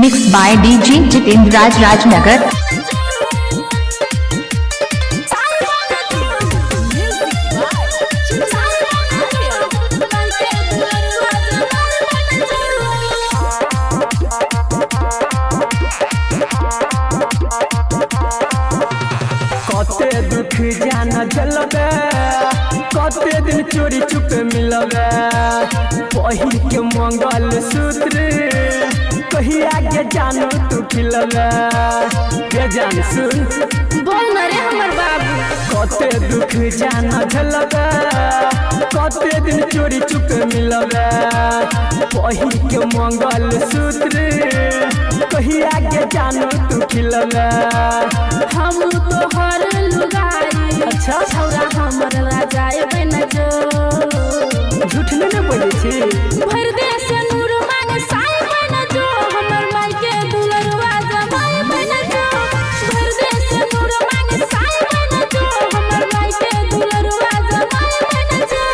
Mixed by DJ Jitendra Raj Rajnagar. कते दुख जान जलबे कते दिन चोरी चुप मिलबे पहिल के मंगल सूत्र कहिया के जानो तू खिलबे के जान सुन बोल न रे हमर बाबू कते दुख जान जलबे कते दिन चोरी चुप मिलबे पहिल के मंगल सूत्र कहिया के जानो तू खिलबे हम तो हर लुगाई अच्छा छौरा हमर राजाए बन जो झूठ नहीं बोले छी भर दे से नूर मांग साई बन जो हमर माई के दुलरवा जमाई बन जो भर दे से नूर मांग साई बन जो हमर माई के दुलरवा जमाई बन जो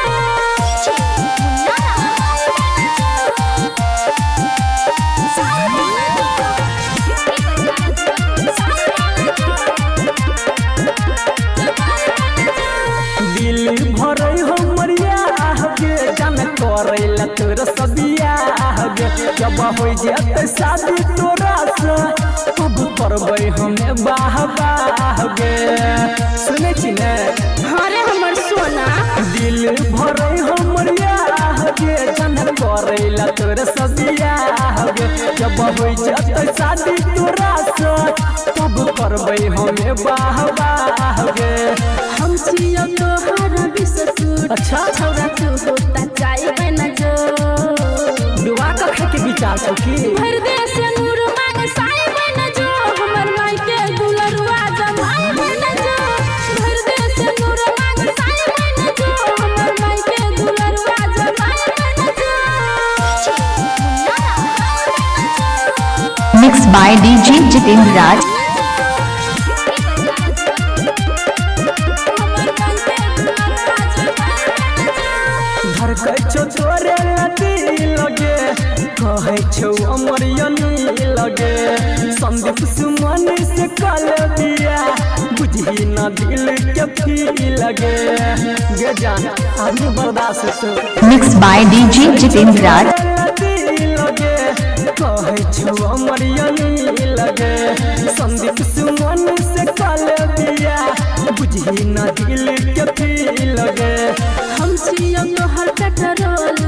दिल भरई हमरिया हगे जान करैला तोर सबिया हगे जब हो जात शादी तोरा से तब करबै हमें बाहबा हगे सुनै छी ने हरे हमर सोना दिल भरई हमरिया हगे जान करैला तोर सबिया हगे जब हो जात शादी तोरा से तब करबै हमें बाहबा हगे हम छियो तोहर बिससुर अच्छा छौरा तू होता चाय बन जो दुआ का खाए के विचार छौ की भर दे से नूर मांग साई बन जो हमर माई के दुलरुआ जमाई बन जो भर दे से नूर मांग साई बन जो हमर माई के दुलरुआ जमाई बन जो Mixed by DJ Jitendra Raj. धड़कै छौ तोरे लती लगे कहै छौ अमर यनी लगे संदीप सुमन से कल दिया बुझी न दिल के फी लगे गे जान आदमी बर्दाश्त से Mixed by DJ Jitendra Raj. लगे कहै छौ अमर यनी लगे संदीप सुमन से कल दिया बुझी न दिल के फी लगे हम छियो तोहर पेट्रोल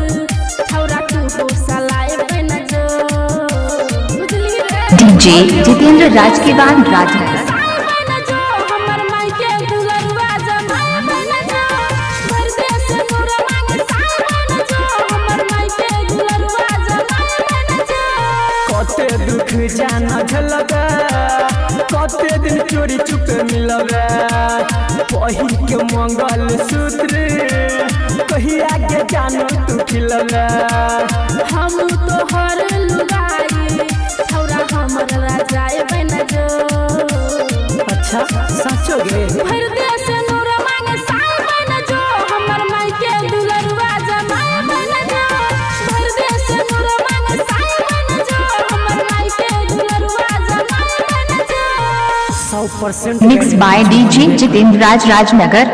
छौरा तू हो सलाए बन जो बुझली रे DJ Jitendra Raj के बाद राजनगर. बन जो हमर माई के दुलरुआ जमाई बन जो भर दे से नूर मांग साई बन जो हमर माई के दुलरुआ जमाई बन जो कते दुख जान झलबे कते दिन चोरी चुप मिलबे पहिल के मंगल सूत्र कहिया के जानो तू खिलबे हम तो हर लुगाई छौरा हमर राजाए बन जो अच्छा सचो गे भर दे से नूर मांग साई बन जो हमर माई के दुलरुआ जमाई बन जो भर दे से नूर मांग साई बन जो हमर माई के दुलरुआ जमाई बन जो 100% Mixed by DJ Jitendra Raj Rajnagar.